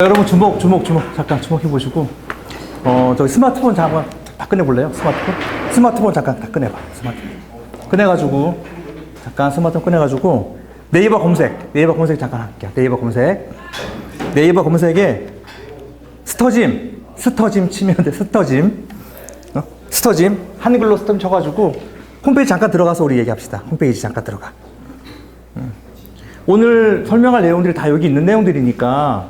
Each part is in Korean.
여러분 주목 잠깐 주목해 보시고 저기 스마트폰 잠깐 다 꺼내볼래요? 스마트폰 잠깐 다 꺼내봐. 스마트폰 꺼내가지고 잠깐 스마트폰 꺼내가지고 네이버 검색 잠깐 할게요. 네이버 검색에 스터짐 치면 돼. 스터짐 한글로 스터짐 쳐가지고 홈페이지 잠깐 들어가서 우리 얘기합시다. 홈페이지 잠깐 들어가. 오늘 설명할 내용들이 다 여기 있는 내용들이니까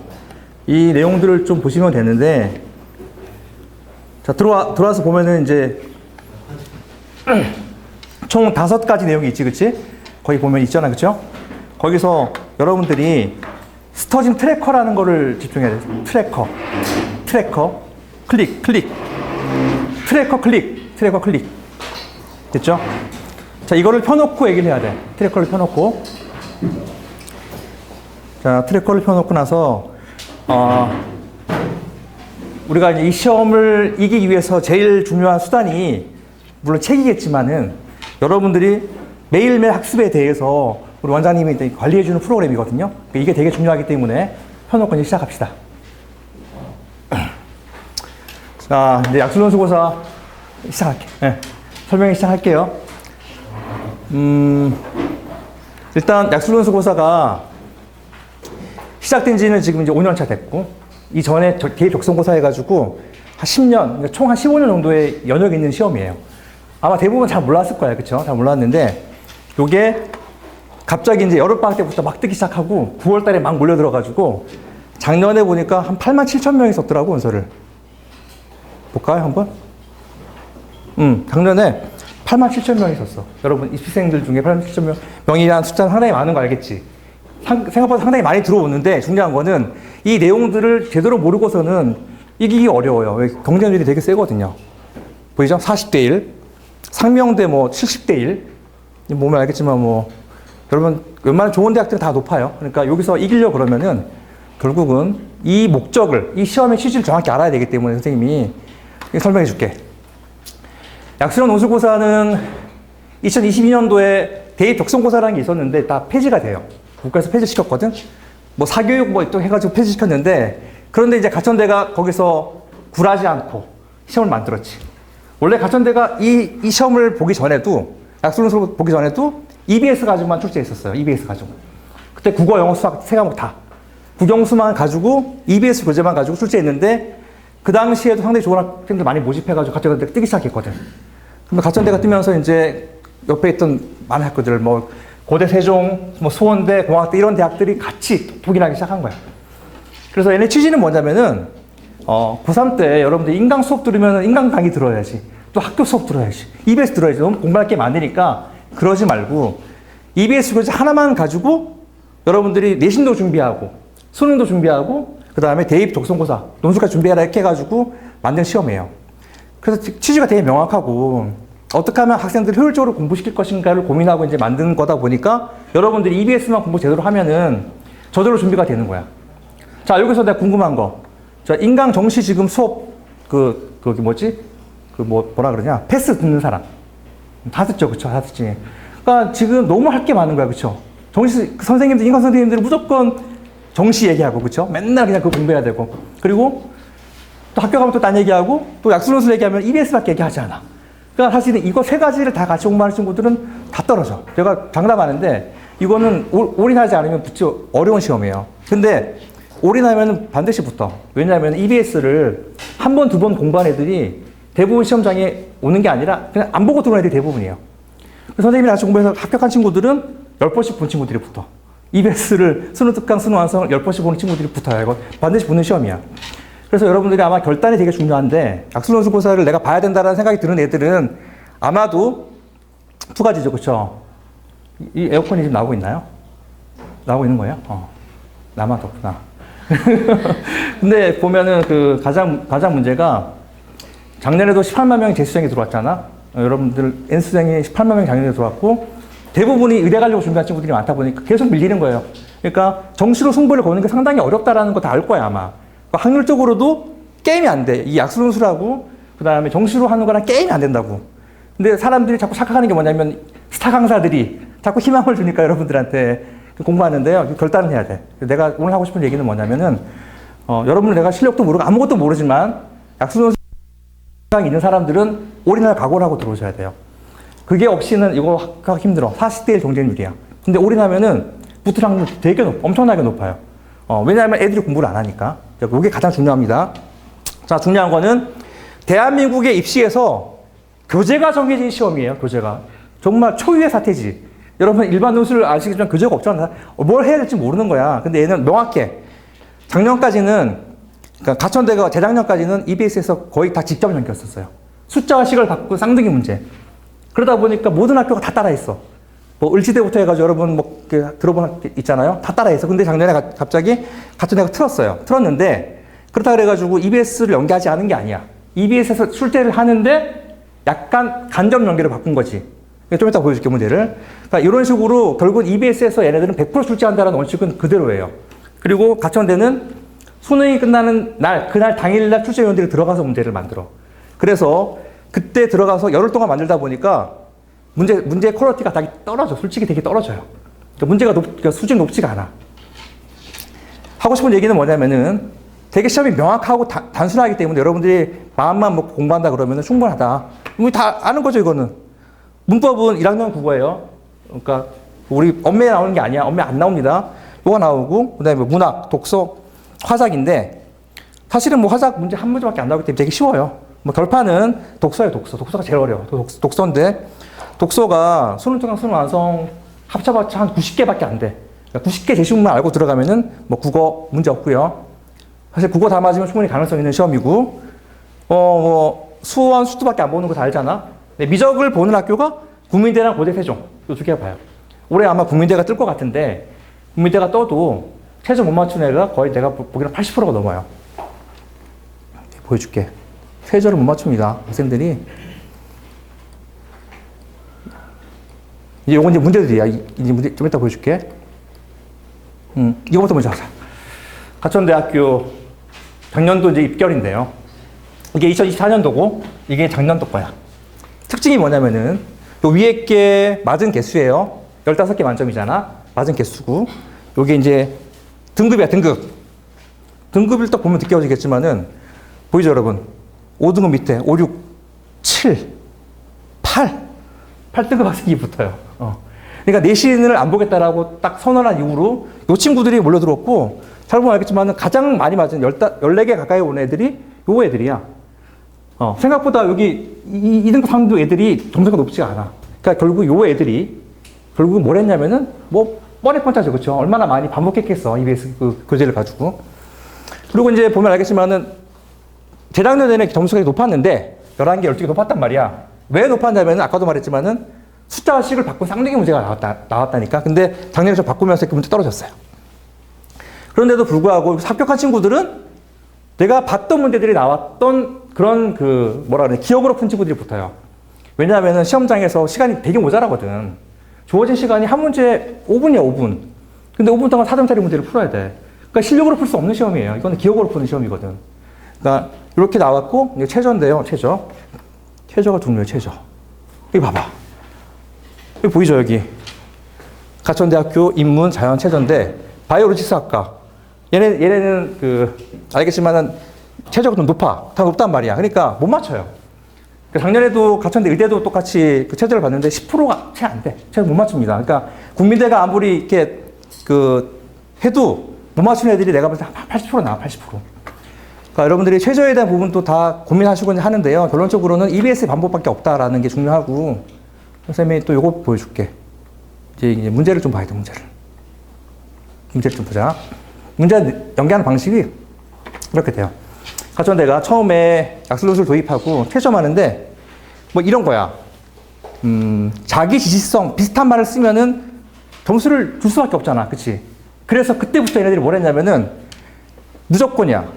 이 내용들을 좀 보시면 되는데, 자, 들어와서 보면은 이제 총 5가지 내용이 있지, 그치? 거기 보면 있잖아, 그쵸? 거기서 여러분들이 스터짐 트래커라는 거를 집중해야 돼. 트래커 클릭. 됐죠? 자, 이거를 펴놓고 얘기를 해야 돼. 트래커를 펴놓고. 자, 트래커를 펴놓고 나서 우리가 이제 이 시험을 이기기 위해서 제일 중요한 수단이 물론 책이겠지만은 여러분들이 매일매일 학습에 대해서 우리 원장님이 관리해주는 프로그램이거든요. 이게 되게 중요하기 때문에 펴놓고 이제 시작합시다. 자, 이제 약술론수고사 시작할게. 네, 설명을 시작할게요. 일단 약술론수고사가 시작된 지는 지금 이제 5년 차 됐고, 이 전에 대입 적성고사 해가지고 한 10년, 그러니까 총 한 15년 정도의 연역이 있는 시험이에요. 아마 대부분 잘 몰랐을 거예요. 그쵸? 잘 몰랐는데, 요게 갑자기 이제 여름방학 때부터 막 뜨기 시작하고 9월 달에 막 몰려들어가지고 작년에 보니까 한 8만 7천 명이 썼더라고, 원서를. 볼까요, 한번? 작년에 8만 7천 명이 썼어. 여러분, 입시생들 중에 8만 7천 명이라는 숫자는 상당히 많은 거 알겠지? 생각보다 상당히 많이 들어오는데 중요한 거는 이 내용들을 제대로 모르고서는 이기기 어려워요. 경쟁률이 되게 세거든요. 보이죠? 40대 1. 상명대 뭐 70대 1. 보면 알겠지만 뭐 여러분 웬만한 좋은 대학들은 다 높아요. 그러니까 여기서 이기려고 그러면은 결국은 이 목적을, 이 시험의 취지를 정확히 알아야 되기 때문에 선생님이 설명해 줄게. 약수련 논술고사는 2022년도에 대입 적성고사라는 게 있었는데 다 폐지가 돼요. 국가에서 폐지시켰거든? 뭐 사교육 뭐 또 해가지고 폐지시켰는데, 그런데 이제 가천대가 거기서 굴하지 않고 시험을 만들었지. 원래 가천대가 이 시험을 보기 전에도, 약술론술 보기 전에도 EBS 가지고만 출제했었어요. EBS 가지고. 그때 국어, 영어, 수학 세 과목 다. 국영수만 가지고 EBS 교재만 가지고 출제했는데, 그 당시에도 상당히 좋은 학생들 많이 모집해가지고 가천대가 뜨기 시작했거든. 그러면 가천대가 뜨면서 이제 옆에 있던 많은 학교들, 뭐 고대 세종, 뭐 수원대, 공학대 이런 대학들이 같이 독일하기 시작한 거야. 그래서 얘네 취지는 뭐냐면은 고3 때 여러분들 인강 수업 들으면 인강 강의 들어야지. 또 학교 수업 들어야지. EBS 들어야지. 너무 공부할 게 많으니까 그러지 말고 EBS 교재 하나만 가지고 여러분들이 내신도 준비하고 수능도 준비하고 그 다음에 대입 적성고사, 논술까지 준비해라 이렇게 해가지고 만든 시험이에요. 그래서 취지가 되게 명확하고 어떻게 하면 학생들을 효율적으로 공부시킬 것인가를 고민하고 이제 만든 거다 보니까 여러분들이 EBS만 공부 제대로 하면은 저절로 준비가 되는 거야. 자, 여기서 내가 궁금한 거. 자, 인강 정시 지금 수업, 그게 뭐지? 뭐라 그러냐? 패스 듣는 사람. 다 듣죠, 그쵸? 다 듣지. 그러니까 지금 너무 할 게 많은 거야, 그쵸? 정시 선생님들, 인강 선생님들은 무조건 정시 얘기하고, 그쵸? 맨날 그냥 그거 공부해야 되고. 그리고 또 학교 가면 또 딴 얘기하고, 또 약술논술 얘기하면 EBS밖에 얘기하지 않아. 그러니까 사실은 이거 세 가지를 다 같이 공부하는 친구들은 다 떨어져. 제가 장담하는데 이거는 올인하지 않으면 붙지 어려운 시험이에요. 근데 올인하면 반드시 붙어. 왜냐하면 EBS를 한 번, 두 번 공부한 애들이 대부분 시험장에 오는 게 아니라 그냥 안 보고 들어온 애들이 대부분이에요. 선생님이 같이 공부해서 합격한 친구들은 10번씩 본 친구들이 붙어. EBS를 수능 특강, 수능 완성을 10번씩 보는 친구들이 붙어요. 이거 반드시 붙는 시험이야. 그래서 여러분들이 아마 결단이 되게 중요한데, 약술논술고사를 내가 봐야 된다는 생각이 드는 애들은 아마도 두 가지죠, 그쵸? 이 에어컨이 지금 나오고 있나요? 나오고 있는 거예요? 나만 덥구나. 근데 보면은 가장 문제가 작년에도 18만 명이 재수생이 들어왔잖아? 여러분들 N수생이 18만 명이 작년에 들어왔고, 대부분이 의대 가려고 준비한 친구들이 많다 보니까 계속 밀리는 거예요. 그러니까 정시로 승부를 거는 게 상당히 어렵다라는 거 다 알 거야, 아마. 확률적으로도 게임이 안 돼. 이 약술논술하고 그 다음에 정시로 하는 거랑 게임이 안 된다고. 근데 사람들이 자꾸 착각하는 게 뭐냐면 스타 강사들이 자꾸 희망을 주니까 여러분들한테 공부하는데요. 결단을 해야 돼. 내가 오늘 하고 싶은 얘기는 뭐냐면은 여러분 내가 실력도 모르고 아무것도 모르지만 약수논술 있는 사람들은 올인할 각오를 하고 들어오셔야 돼요. 그게 없이는 이거 하기가 힘들어. 40대1 경쟁률이야. 근데 올인하면은 붙을 확률 되게 엄청나게 높아요. 왜냐하면 애들이 공부를 안 하니까. 이게 가장 중요합니다. 자, 중요한 거는 대한민국의 입시에서 교재가 정해진 시험이에요. 교재가. 정말 초유의 사태지. 여러분 일반 논술을 아시겠지만 교재가 없잖아. 뭘 해야 될지 모르는 거야. 근데 얘는 명확해. 작년까지는, 그러니까 가천대가 재작년까지는 EBS에서 거의 다 직접 연결했었어요. 숫자와 식을 바꾼 쌍둥이 문제. 그러다 보니까 모든 학교가 다 따라했어. 뭐 을지대부터 해가지고 여러분 뭐 들어본 학교 있잖아요. 다 따라했어. 근데 작년에 갑자기 가천대가 틀었어요. 틀었는데 그렇다 그래가지고 EBS를 연계하지 않은 게 아니야. EBS에서 출제를 하는데 약간 간접 연계를 바꾼 거지. 좀 이따 보여줄게, 문제를. 그러니까 이런 식으로 결국 EBS에서 얘네들은 100% 출제한다는 원칙은 그대로예요. 그리고 가천대는 수능이 끝나는 날, 그날 당일날 출제위원들이 들어가서 문제를 만들어. 그래서 그때 들어가서 열흘 동안 만들다 보니까 문제 퀄리티가 되게 떨어져. 솔직히 되게 떨어져요. 그러니까 문제가 그러니까 수준이 높지가 않아. 하고 싶은 얘기는 뭐냐면은 되게 시험이 명확하고 단순하기 때문에 여러분들이 마음만 먹고 공부한다 그러면 충분하다. 우리 다 아는 거죠, 이거는. 문법은 1학년 국어예요. 그러니까 우리 엄매에 나오는 게 아니야. 엄매 안 나옵니다. 뭐가 나오고, 그 다음에 문학, 독서, 화작인데, 사실은 뭐 화작 문제 한 문제밖에 안 나오기 때문에 되게 쉬워요. 뭐 결판은 독서예요, 독서. 독서가 제일 어려워. 독서인데, 독서가 수능 특강, 수능 완성 합쳐봤자 한 90개밖에 안 돼. 그러니까 90개 제시문만 알고 들어가면은 뭐 국어 문제 없고요. 사실 국어 다 맞으면 충분히 가능성 있는 시험이고, 뭐 수원, 수투밖에 안 보는 거 다 알잖아. 미적을 보는 학교가 국민대랑 고대 세종 이 두 개 봐요. 올해 아마 국민대가 뜰 것 같은데 국민대가 떠도 최저 못 맞춘 애가 거의 내가 보기에는 80%가 넘어요. 보여줄게. 최저를 못 맞춥니다. 학생들이. 이건 이제 문제들이야. 이제 문제 좀 이따 보여줄게. 이거부터 먼저 하자. 가천대학교 작년도 이제 입결인데요. 이게 2024년도고 이게 작년도 거야. 특징이 뭐냐면은 요 위에 게 맞은 개수예요. 15개 만점이잖아. 맞은 개수고. 요게 이제 등급이야, 등급. 등급을 딱 보면 느껴지겠지만은 보이죠, 여러분? 5등급 밑에 5, 6, 7, 8. 8등급 학생이 붙어요. 그러니까 내신을 안 보겠다라고 딱 선언한 이후로 요 친구들이 몰려들었고, 잘 보면 알겠지만은 가장 많이 맞은 14개 가까이 온 애들이 요 애들이야. 생각보다 여기 2등급, 3등급 애들이 점수가 높지가 않아. 그러니까 결국 요 애들이 결국 뭘 했냐면은 뭐 뻔히 뻔짜죠. 그렇죠? 얼마나 많이 반복했겠어. EBS 그 교재를 가지고. 그리고 이제 보면 알겠지만은 재작년에는 점수가 높았는데 11개, 12개 높았단 말이야. 왜 높았냐면은 아까도 말했지만은 숫자와 식을 바꾼 쌍둥이 문제가 나왔다니까. 근데 작년에 좀 바꾸면서 그 문제 떨어졌어요. 그런데도 불구하고 합격한 친구들은 내가 봤던 문제들이 나왔던 그런 그 뭐라 그래 기억으로 푼 친구들이 붙어요. 왜냐하면은 시험장에서 시간이 되게 모자라거든. 주어진 시간이 한 문제 5분이야, 5분. 근데 5분 동안 4점짜리 문제를 풀어야 돼. 그러니까 실력으로 풀 수 없는 시험이에요. 이거는 기억으로 푸는 시험이거든. 그러니까 이렇게 나왔고 이게 최저인데요, 최저. 최저가 중요해요, 최저. 여기 봐봐. 여기 보이죠, 여기. 가천대학교 인문 자연 최저인데 바이오로직스 학과. 얘네는 알겠지만은 최저가 좀 높아. 다 높단 말이야. 그러니까 못 맞춰요. 작년에도 가천대 의대도 똑같이 그 최저를 봤는데 10%가 채 안 돼. 최저 못 맞춥니다. 그러니까 국민대가 아무리 이렇게 해도 못 맞추는 애들이 내가 봤을 때 80% 나와, 80%. 그러니까 여러분들이 최저에 대한 부분도 다 고민하시고 하는데요. 결론적으로는 EBS의 반복밖에 없다라는 게 중요하고, 선생님이 또 요거 보여줄게. 이제 문제를 좀 봐야 돼, 문제를. 문제를 좀 보자. 문제 연계하는 방식이 이렇게 돼요. 가천대가 처음에 약술논술 도입하고 채점하는데 뭐 이런 거야. 자기 지시성 비슷한 말을 쓰면은 점수를 줄 수밖에 없잖아. 그치? 그래서 그때부터 얘네들이 뭘 했냐면은 무조건이야.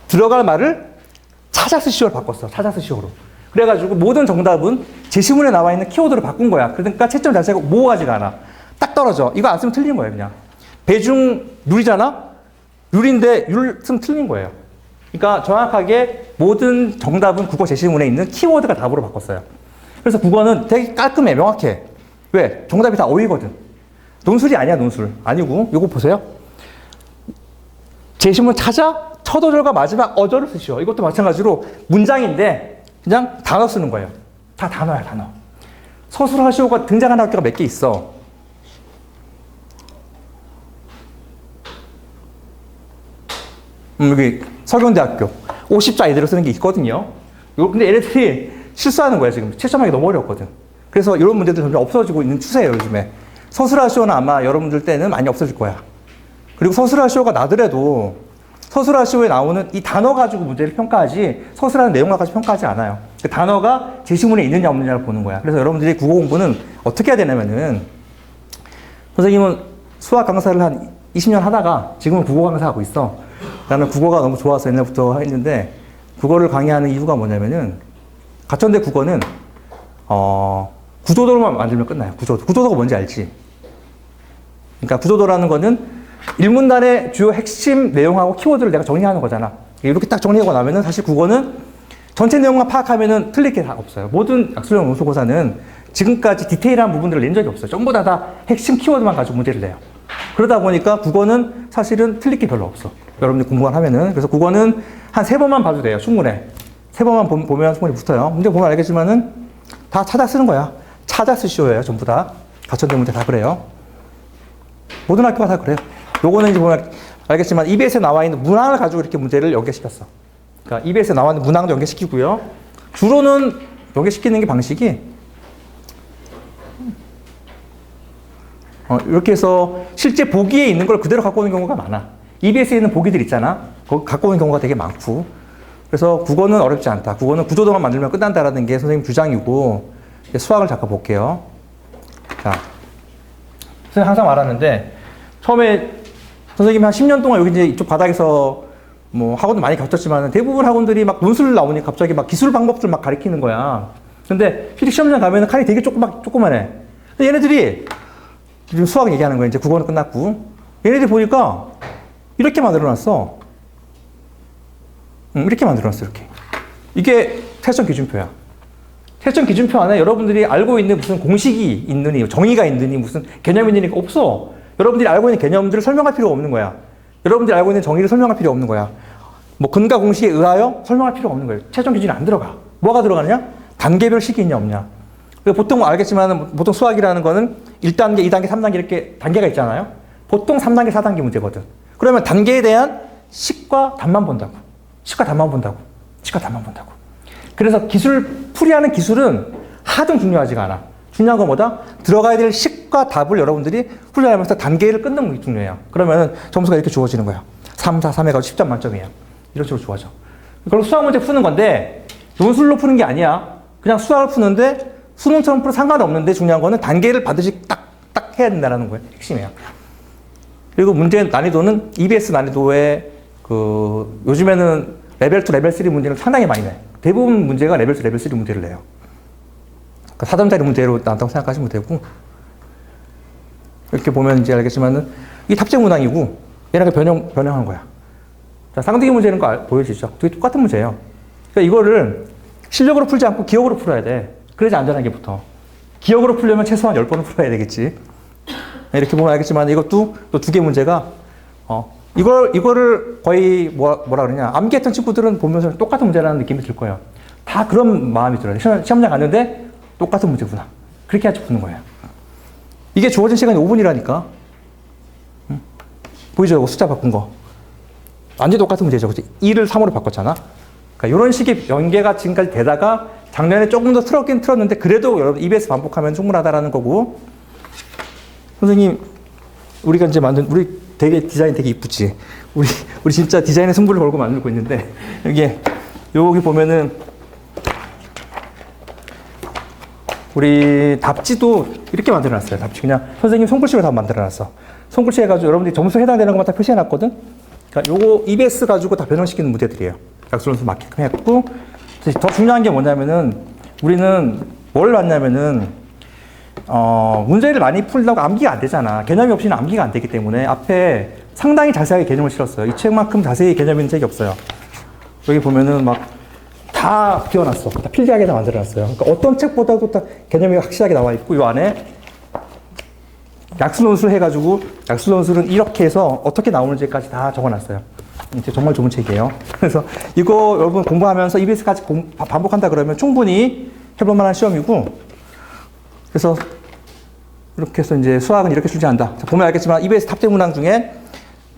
들어갈 말을 찾아서 시효로 바꿨어. 찾아서 시효로. 그래가지고 모든 정답은 제시문에 나와 있는 키워드로 바꾼 거야. 그러니까 채점 자체가 모호하지가 않아. 딱 떨어져. 이거 안 쓰면 틀린 거예요, 그냥. 배중 률이잖아? 률인데 율 쓰면 틀린 거예요. 그러니까 정확하게 모든 정답은 국어 제시문에 있는 키워드가 답으로 바꿨어요. 그래서 국어는 되게 깔끔해, 명확해. 왜? 정답이 다 어휘거든. 논술이 아니야, 논술. 아니고, 요거 보세요. 제시문 찾아 첫 어절과 마지막 어절을 쓰시오. 이것도 마찬가지로 문장인데 그냥 단어 쓰는 거예요. 다 단어야, 단어. 서술하시오가 등장하는 학교가 몇 개 있어. 여기 서경대학교 50자 이대로 쓰는 게 있거든요. 근데 얘네들이 실수하는 거야. 지금 채점하기 너무 어렵거든. 그래서 이런 문제들 점점 없어지고 있는 추세예요, 요즘에. 서술하시오는 아마 여러분들 때는 많이 없어질 거야. 그리고 서술하시오가 나더라도 서술하시오에 나오는 이 단어 가지고 문제를 평가하지 서술하는 내용을 가지고 평가하지 않아요. 그 단어가 제시문에 있느냐 없느냐를 보는 거야. 그래서 여러분들이 국어 공부는 어떻게 해야 되냐면은 선생님은 수학 강사를 한 20년 하다가 지금은 국어 강사하고 있어. 나는 국어가 너무 좋아서 옛날부터 했는데 국어를 강의하는 이유가 뭐냐면은 가천대 국어는 구조도로만 만들면 끝나요. 구조도가 뭔지 알지? 그러니까 구조도라는 거는 일문단의 주요 핵심 내용하고 키워드를 내가 정리하는 거잖아. 이렇게 딱 정리하고 나면은 사실 국어는 전체 내용만 파악하면은 틀릴 게 다 없어요. 모든 약술형 논술고사는 지금까지 디테일한 부분들을 낸 적이 없어요. 전부 다 핵심 키워드만 가지고 문제를 내요. 그러다 보니까 국어는 사실은 틀릴 게 별로 없어. 여러분들 공부만 하면은. 그래서 국어는 한 3번만 봐도 돼요. 충분해. 3번만 보면 충분히 붙어요. 문제 보면 알겠지만은 다 찾아 쓰는 거야. 찾아 쓰시오예요. 전부 다. 가천대 문제 다 그래요. 모든 학교가 다 그래요. 요거는 이제 보면 알겠지만 EBS에 나와 있는 문항을 가지고 이렇게 문제를 연계시켰어. 그러니까 EBS에 나와 있는 문항도 연계시키고요. 주로는 연계시키는 게 방식이 이렇게 해서 실제 보기에 있는 걸 그대로 갖고 오는 경우가 많아. EBS에 있는 보기들 있잖아. 그거 갖고 오는 경우가 되게 많고. 그래서 국어는 어렵지 않다. 국어는 구조도만 만들면 끝난다라는 게 선생님 주장이고, 수학을 잠깐 볼게요. 자, 선생님 항상 말하는데, 처음에 선생님이 한 10년 동안 여기 이제 이쪽 바닥에서 뭐 학원도 많이 겹쳤지만 대부분 학원들이 막 논술 나오니 갑자기 막 기술 방법들 막 가르치는 거야. 근데 필기 시험장 가면은 칼이 되게 조그만해. 근데 얘네들이 지금 수학 얘기하는 거야. 이제 국어는 끝났고. 얘네들 보니까 이렇게 만들어놨어. 이렇게 만들어놨어, 이렇게. 이게 채점 기준표야. 채점 기준표 안에 여러분들이 알고 있는 무슨 공식이 있느니, 정의가 있느니, 무슨 개념이 있느니 없어. 여러분들이 알고 있는 개념들을 설명할 필요가 없는 거야. 여러분들이 알고 있는 정의를 설명할 필요 없는 거야. 뭐 근과 공식에 의하여 설명할 필요가 없는 거예요. 채점 기준이 안 들어가. 뭐가 들어가느냐? 단계별 식이 있냐 없냐. 보통 알겠지만 보통 수학이라는 거는 1단계, 2단계, 3단계 이렇게 단계가 있잖아요. 보통 3단계, 4단계 문제거든. 그러면 단계에 대한 식과 답만 본다고. 식과 답만 본다고. 식과 답만 본다고. 그래서 풀이하는 기술은 하등 중요하지가 않아. 중요한 건 뭐다? 들어가야 될 식과 답을 여러분들이 훈련하면서 단계를 끊는 게 중요해요. 그러면 점수가 이렇게 주어지는 거예요. 3, 4, 3 해가지고 10점 만점이에요. 이런 식으로 주어져. 그럼 수학 문제 푸는 건데 논술로 푸는 게 아니야. 그냥 수학을 푸는데 수능처럼 풀어 상관없는데 중요한 거는 단계를 반드시 딱 해야 된다는 거예요. 핵심이에요. 그리고 문제 난이도는 EBS 난이도에 요즘에는 레벨 2, 레벨 3 문제를 상당히 많이 내. 대부분 문제가 레벨 2, 레벨 3 문제를 내요. 그러니까 4점짜리 문제로 나온다고 생각하시면 되고, 이렇게 보면 이제 알겠지만은 이 탑재 문항이고 얘랑 변형한 거야. 자, 쌍둥이 문제는 거 보여지죠? 되게 똑같은 문제예요. 그러니까 이거를 실력으로 풀지 않고 기억으로 풀어야 돼. 그래야지 안전하게 붙어. 기억으로 풀려면 최소한 10번은 풀어야 되겠지. 이렇게 보면 알겠지만 이것도 또 2개 문제가 이거를 거의 뭐라 그러냐, 암기했던 친구들은 보면서 똑같은 문제라는 느낌이 들 거예요. 다 그런 마음이 들어요. 시험장 갔는데 똑같은 문제구나. 그렇게 해야지 푸는 거예요. 이게 주어진 시간이 5분이라니까. 보이죠? 이거 숫자 바꾼 거. 완전히 똑같은 문제죠. 그치? 2를 3으로 바꿨잖아. 그러니까 이런 식의 연계가 지금까지 되다가 작년에 조금 더 틀었긴 틀었는데 그래도 여러분 EBS 반복하면 충분하다라는 거고. 선생님, 우리가 이제 우리 디자인 되게 이쁘지? 우리 진짜 디자인의 승부를 걸고 만들고 있는데, 여기 보면은, 우리 답지도 이렇게 만들어놨어요. 답지. 그냥 선생님 손글씨로 다 만들어놨어. 손글씨 해가지고 여러분들이 점수에 해당되는 것만 다 표시해놨거든? 그러니까 요거 EBS 가지고 다 변형시키는 문제들이에요. 약술론수 맞게끔 했고, 더 중요한 게 뭐냐면은, 우리는 뭘 봤냐면은, 문제를 많이 풀려고 암기가 안 되잖아. 개념이 없이는 암기가 안 되기 때문에 앞에 상당히 자세하게 개념을 실었어요. 이 책만큼 자세히 개념 있는 책이 없어요. 여기 보면은 막 다 비워놨어. 다 필기하게 다 만들어놨어요. 그러니까 어떤 책보다도 다 개념이 확실하게 나와 있고, 이 안에 약술논술 해가지고 약술논술은 이렇게 해서 어떻게 나오는지까지 다 적어놨어요. 정말 좋은 책이에요. 그래서 이거 여러분 공부하면서 EBS까지 반복한다 그러면 충분히 해볼 만한 시험이고, 그래서 이렇게 해서 이제 수학은 이렇게 출제한다. 자, 보면 알겠지만 EBS 탑10 문항 중에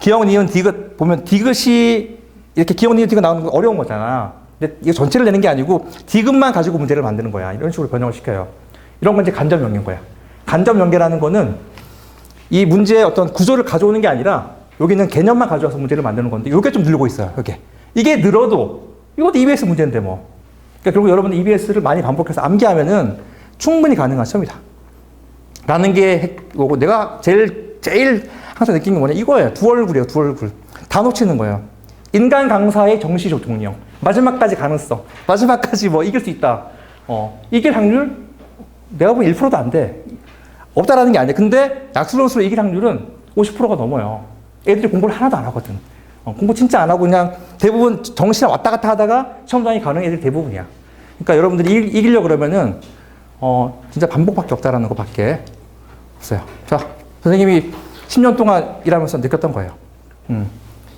기억, 니은, 디귿 보면 디귿이 이렇게 기억, 니은, 디귿 나오는 거 어려운 거잖아. 근데 이거 전체를 내는 게 아니고 디귿만 가지고 문제를 만드는 거야. 이런 식으로 변형을 시켜요. 이런 건 이제 간접 연계인 거야. 간접 연계라는 거는 이 문제의 어떤 구조를 가져오는 게 아니라 여기는 개념만 가져와서 문제를 만드는 건데 이게 좀 늘고 있어요. 이게 늘어도 이것도 EBS 문제인데 뭐. 그러니까 결국 여러분들 EBS를 많이 반복해서 암기하면은 충분히 가능한 시험이다. 라는 게 거고, 내가 제일 항상 느낀 게 뭐냐, 이거예요. 두 얼굴이에요, 두 얼굴. 다 놓치는 거예요. 인간 강사의 정시조동력. 마지막까지 가능성. 마지막까지 뭐 이길 수 있다. 이길 확률? 내가 보면 1%도 안 돼. 없다라는 게 아니야. 근데 약수론수로 이길 확률은 50%가 넘어요. 애들이 공부를 하나도 안 하거든. 공부 진짜 안 하고 그냥 대부분 정시에 왔다 갔다 하다가 시험장이 가는 애들이 대부분이야. 그러니까 여러분들이 이기려고 그러면은 진짜 반복밖에 없다라는 것밖에 없어요. 자, 선생님이 10년 동안 일하면서 느꼈던 거예요.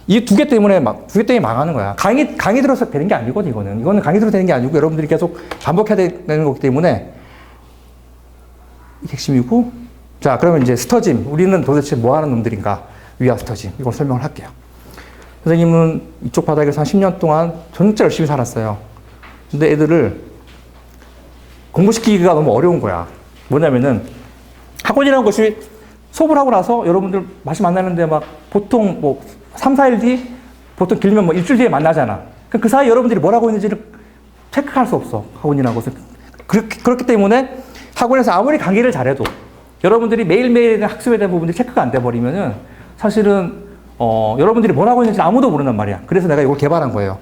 이 두 개 때문에 망하는 거야. 강의 들어서 되는 게 아니거든, 이거는. 이거는 강의 들어서 되는 게 아니고 여러분들이 계속 반복해야 되는 거기 때문에 핵심이고. 자, 그러면 이제 스터짐. 우리는 도대체 뭐 하는 놈들인가? 위아 스터짐. 이걸 설명을 할게요. 선생님은 이쪽 바닥에서 한 10년 동안 진짜 열심히 살았어요. 근데 애들을 공부시키기가 너무 어려운 거야. 뭐냐면은 학원이라는 것이 수업을 하고 나서 여러분들 다시 만나는데 막 보통 뭐 3, 4일 뒤, 보통 길면 뭐 일주일 뒤에 만나잖아. 그 사이 여러분들이 뭘 하고 있는지를 체크할 수 없어. 학원이라는 것은. 그렇기 때문에 학원에서 아무리 강의를 잘해도 여러분들이 매일매일 학습에 대한 부분들이 체크가 안 돼버리면은 사실은 여러분들이 뭘 하고 있는지 아무도 모른단 말이야. 그래서 내가 이걸 개발한 거예요.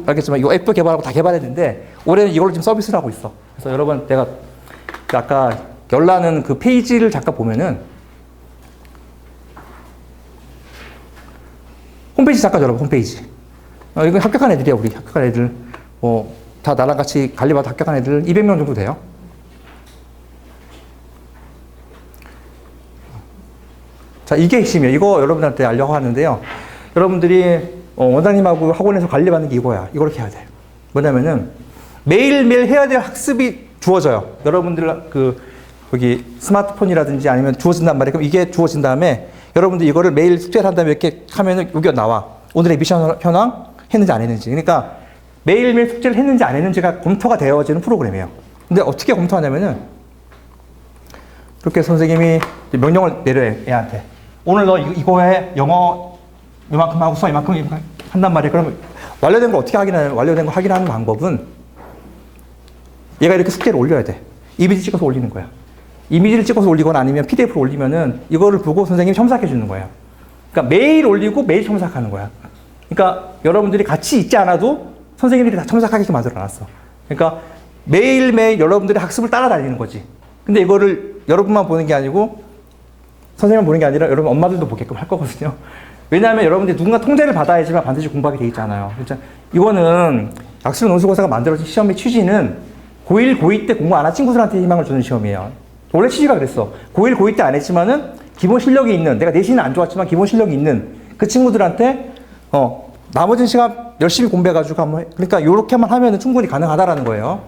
알겠지만 이 앱도 개발하고 다 개발했는데 올해는 이걸 지금 서비스를 하고 있어. 그래서 여러분, 내가 아까 열나는 그 페이지를 잠깐 보면은 홈페이지 잠깐 열어봐. 홈페이지. 이거 합격한 애들이야. 우리 합격한 애들 다 나랑 같이 관리받아 합격한 애들 200명 정도 돼요. 자, 이게 핵심이에요. 이거 여러분들한테 알려고 하는데요. 여러분들이 원장님하고 학원에서 관리받는 게 이거야. 이걸 이렇게 해야 돼. 뭐냐면은 매일매일 해야 될 학습이 주어져요. 여러분들 여기 스마트폰이라든지 아니면 주어진단 말이에요. 그럼 이게 주어진 다음에 여러분들 이거를 매일 숙제를 한 다음에 이렇게 하면은 여기가 나와. 오늘의 미션 현황 했는지 안 했는지. 그러니까 매일매일 숙제를 했는지 안 했는지가 검토가 되어지는 프로그램이에요. 근데 어떻게 검토하냐면은 그렇게 선생님이 명령을 내려요. 애한테. 오늘 너 이거 해. 영어 이만큼 하고 수학 이만큼 한단 말이에요. 그러면 완료된 걸 어떻게 확인하냐면, 완료된 걸 확인하는 방법은 얘가 이렇게 숙제를 올려야 돼. 이미지 찍어서 올리는 거야. 이미지를 찍어서 올리거나 아니면 PDF로 올리면은 이거를 보고 선생님이 첨삭해 주는 거예요. 그러니까 매일 올리고 매일 첨삭하는 거야. 그러니까 여러분들이 같이 있지 않아도 선생님들이 다 첨삭하게 만들어 놨어. 그러니까 매일매일 여러분들이 학습을 따라다니는 거지. 근데 이거를 여러분만 보는 게 아니고 선생님만 보는 게 아니라 여러분 엄마들도 보게끔 할 거거든요. 왜냐하면 여러분들이 누군가 통제를 받아야지만 반드시 공부하게 돼 있잖아요. 그렇죠? 이거는 약수로 논술고사가 만들어진 시험의 취지는 고1, 고2 때 공부 안 한 친구들한테 희망을 주는 시험이에요. 원래 취지가 그랬어. 고1, 고2 때 안 했지만은 기본 실력이 있는, 내가 내신은 안 좋았지만 기본 실력이 있는 그 친구들한테 나머지 시간 열심히 공부해가지고 한번 그러니까 이렇게만 하면은 충분히 가능하다라는 거예요.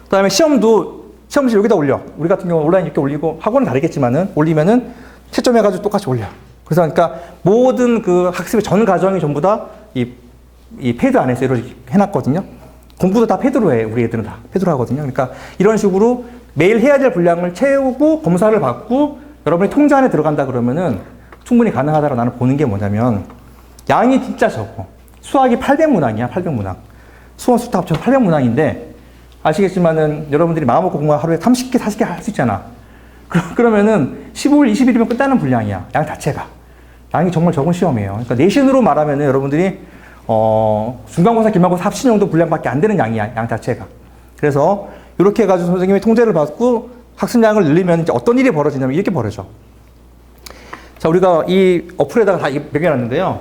그다음에 시험지 여기다 올려. 우리 같은 경우 온라인 이렇게 올리고 학원은 다르겠지만은 올리면은 채점해가지고 똑같이 올려. 그래서 그러니까 모든 그 학습의 전 과정이 전부 다 이 패드 안에서 이렇게 해놨거든요. 공부도 다 패드로 해. 우리 애들은 다 패드로 하거든요. 그러니까 이런 식으로 매일 해야 될 분량을 채우고 검사를 받고 여러분이 통제 안에 들어간다 그러면은 충분히 가능하다고 나는 보는 게 뭐냐면 양이 진짜 적어. 수학이 800문항이야. 800문항. 수원 수탁 합쳐서 800문항인데 아시겠지만은 여러분들이 마음먹고 공부 하루에 30개, 40개 할 수 있잖아. 그러면은 15일, 20일이면 끝나는 분량이야. 양 자체가. 양이 정말 적은 시험이에요. 그러니까 내신으로 말하면은 여러분들이 중간고사, 기말고사 합친 정도 분량밖에 안 되는 양이야. 양 자체가. 그래서 이렇게 해가지고 선생님이 통제를 받고 학습량을 늘리면 이제 어떤 일이 벌어지냐면 이렇게 벌어져. 자, 우리가 이 어플에다가 다 매겨놨는데요.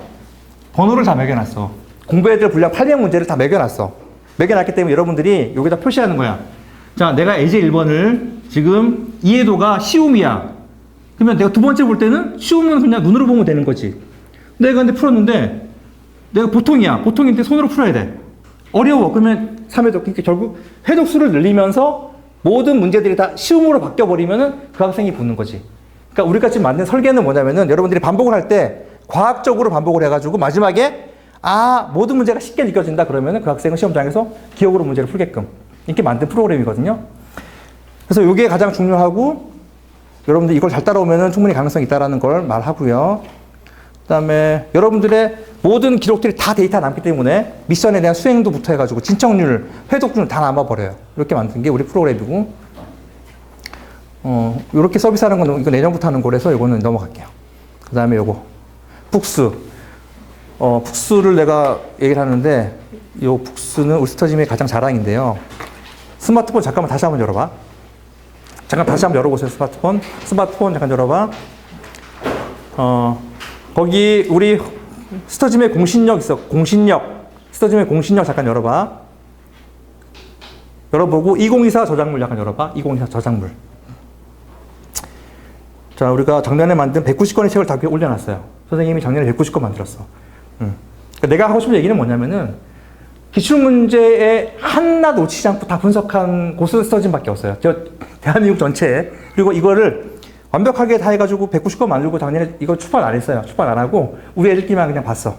번호를 다 매겨놨어. 공부해야 될 분량 800문제를 다 매겨놨어. 매겨놨기 때문에 여러분들이 여기다 표시하는 거야. 자, 내가 예제 1번을 지금 이해도가 쉬움이야. 그러면 내가 두 번째 볼 때는 쉬움은 그냥 눈으로 보면 되는 거지. 내가 근데 풀었는데 내가 보통이야. 보통인데 손으로 풀어야 돼. 어려워. 그러면 3회독. 그러니까 결국 회독수를 늘리면서 모든 문제들이 다 쉬움으로 바뀌어버리면은 그 학생이 붙는 거지. 그러니까 우리가 지금 만든 설계는 뭐냐면은 여러분들이 반복을 할 때 과학적으로 반복을 해가지고 마지막에 모든 문제가 쉽게 느껴진다 그러면은 그 학생은 시험장에서 기억으로 문제를 풀게끔 이렇게 만든 프로그램이거든요. 그래서 이게 가장 중요하고 여러분들 이걸 잘 따라오면은 충분히 가능성이 있다라는 걸 말하고요. 그다음에 여러분들의 모든 기록들이 다 데이터 남기 때문에 미션에 대한 수행도부터 해가지고 진척률, 회독률 다 남아버려요. 이렇게 만든 게 우리 프로그램이고, 이렇게 서비스하는 건 이거 내년부터 하는 거라서 이거는 넘어갈게요. 그다음에 요거 북스. 북스를 내가 얘기를 하는데 요 북스는 우리 스터짐의 가장 자랑인데요. 스마트폰 잠깐만 다시 한번 열어봐. 잠깐 다시 한번 열어보세요. 스마트폰 잠깐 열어봐. 거기 우리 스터짐의 공신력 있어. 스터짐의 공신력 잠깐 열어봐. 열어보고 2024 저작물 약간 열어봐. 2024 저작물. 자, 우리가 작년에 만든 190권의 책을 다 올려놨어요. 선생님이 작년에 190권 만들었어. 그러니까 내가 하고 싶은 얘기는 뭐냐면은 기출문제에 하나 놓치지 않고 다 분석한 고스 스터짐밖에 없어요. 대한민국 전체에. 그리고 이거를 완벽하게 다 해가지고 190권 만들고 작년에 이거 출판 안 했어요. 출판 안 하고 우리 애들끼리만 그냥 봤어.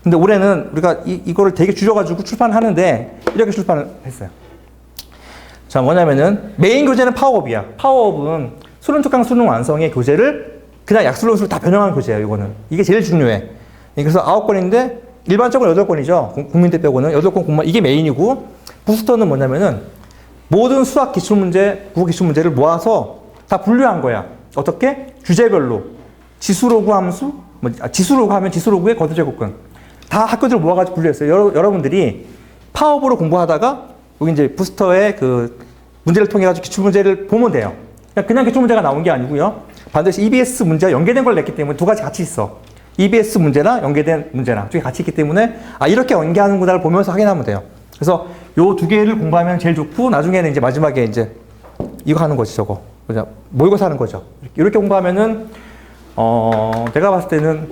근데 올해는 우리가 이거를 되게 줄여가지고 출판하는데 이렇게 출판을 했어요. 자, 뭐냐면은 메인 교재는 파워업이야. 파워업은 수능 특강 수능 완성의 교재를 그냥 약술론수로 다 변형한 교재예요. 이거는. 이게 제일 중요해. 그래서 9권인데 일반적으로 8권이죠. 국민대 빼고는 8권 공부만 이게 메인이고 부스터는 뭐냐면은 모든 수학 기출문제, 국어 기출문제를 모아서 다 분류한 거야. 어떻게? 주제별로. 지수로그 함수, 지수로그 하면 지수로그의 거두제곱근. 다 학교들 모아가지고 분류했어요. 여러분들이 파업으로 공부하다가 여기 이제 부스터의 그 문제를 통해가지고 기출문제를 보면 돼요. 그냥 기출문제가 나온 게 아니고요. 반드시 EBS 문제와 연계된 걸 냈기 때문에 두 가지 같이 있어. EBS 문제나 연계된 문제나 두 개 같이 있기 때문에 이렇게 연계하는구나를 보면서 확인하면 돼요. 그래서 요 두 개를 공부하면 제일 좋고 나중에는 이제 마지막에 이제 이거 하는 거지 저거. 그냥 모의고사 하는 거죠. 이렇게 공부하면은 내가 봤을 때는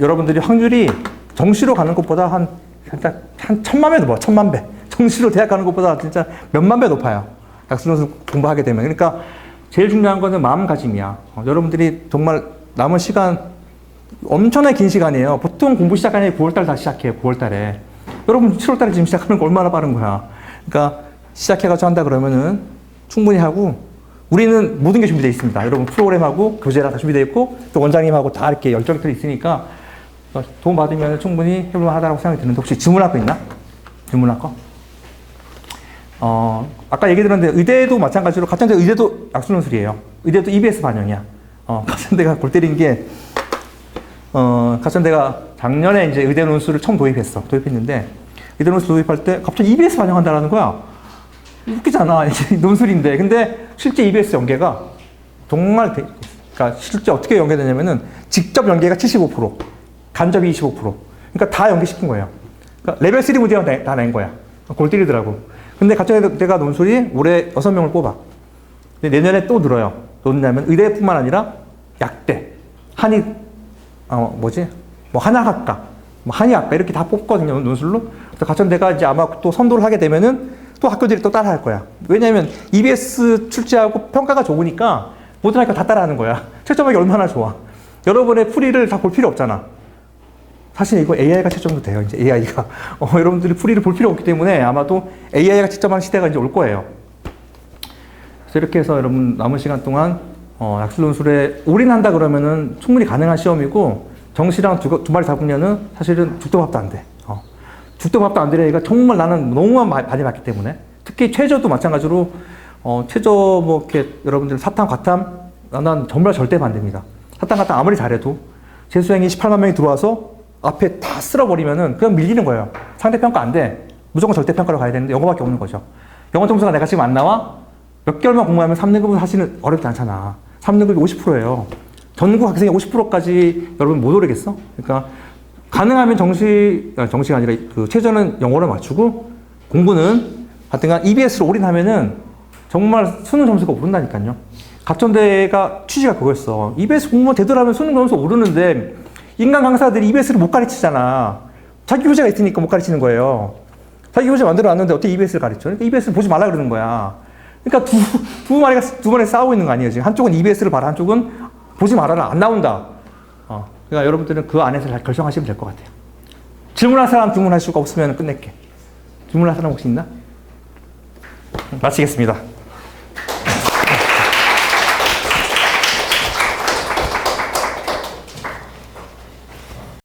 여러분들이 확률이 정시로 가는 것보다 한 1000만 배 높아. 1000만 배. 정시로 대학 가는 것보다 진짜 몇만 배 높아요. 약술론수 공부하게 되면. 그러니까 제일 중요한 거는 마음가짐이야. 여러분들이 정말 남은 시간 엄청나게 긴 시간이에요. 보통 공부 시작하는 게 9월달 다 시작해요. 9월달에. 여러분 7월달에 지금 시작하는 거 얼마나 빠른 거야. 그러니까 시작해가지고 한다 그러면은 충분히 하고 우리는 모든 게 준비되어 있습니다. 여러분 프로그램하고 교재랑 다 준비되어 있고 또 원장님하고 다 이렇게 열정이 있으니까 도움 받으면 충분히 해볼 만하다고 생각이 드는데 혹시 질문할 거 있나? 질문할 거? 아까 얘기 들었는데 의대도 마찬가지로 가천대 의대도 약술논술이에요. 의대도 EBS 반영이야. 가천대가 골 때린 게 가천대가 작년에 이제 의대 논술을 처음 도입했는데 의대 논술 도입할 때 갑자기 EBS 반영한다라는 거야. 웃기잖아. 논술인데. 근데 실제 EBS 연계가 정말 그러니까 실제 어떻게 연계되냐면은 직접 연계가 75%, 간접이 25%. 그러니까 다 연계시킨 거예요. 그러니까 레벨 3 문제가 다 낸 거야. 골 때리더라고. 근데 가천대가 논술이 올해 6명을 뽑아. 근데 내년에 또 늘어요. 넣느냐면 의대뿐만 아니라 약대, 한의, 한의학과, 한의학과 이렇게 다 뽑거든요. 논술로. 그래서 가천대가 이제 아마 또 선도를 하게 되면은 또 학교들이 또 따라 할 거야. 왜냐면 EBS 출제하고 평가가 좋으니까 모든 학교가 다 따라 하는 거야. 채점하기 얼마나 좋아. 여러분의 풀이를 다 볼 필요 없잖아. 사실 이거 AI가 채점도 돼요. 이제 AI가. 여러분들이 풀이를 볼 필요 없기 때문에 아마도 AI가 채점하는 시대가 이제 올 거예요. 그래서 이렇게 해서 여러분 남은 시간 동안 약술논술에 올인한다 그러면은 충분히 가능한 시험이고 정시랑 두 마리 잡으면은 사실은 죽도 밥도 안 돼. 죽도 밥도 안 되는 애가 정말 나는 너무 많이 봤기 때문에 특히 최저도 마찬가지로 최저 이렇게 여러분들 사탐, 과탐 난 정말 절대 반대입니다. 사탐, 과탐 아무리 잘해도 재수생이 18만 명이 들어와서 앞에 다 쓸어버리면은 그냥 밀리는 거예요. 상대평가 안 돼. 무조건 절대평가로 가야 되는데 영어밖에 없는 거죠. 영어 점수가 내가 지금 안 나와? 몇 개월만 공부하면 3등급은 사실은 어렵지 않잖아. 3등급이 50%예요. 전국 학생의 50%까지 여러분 못 오르겠어? 그러니까 가능하면 정시가 아니라 그 최저는 영어를 맞추고 공부는 하여튼간 EBS로 올인하면은 정말 수능 점수가 오른다니까요. 가천대가 취지가 그거였어. EBS 공부만 제대로 하면 수능 점수 오르는데 인간 강사들이 EBS를 못 가르치잖아. 자기 교재가 있으니까 못 가르치는 거예요. 자기 교재 만들어 놨는데 어떻게 EBS를 가르쳐? 그러니까 EBS를 보지 말라 그러는 거야. 그러니까 두 마리 싸우고 있는 거 아니에요, 지금. 한쪽은 EBS를 봐라, 한쪽은 보지 말아라, 안 나온다. 그러니까 여러분들은 그 안에서 잘 결정하시면 될 것 같아요. 질문할 사람 질문할 수가 없으면 끝낼게. 질문할 사람 혹시 있나? 마치겠습니다.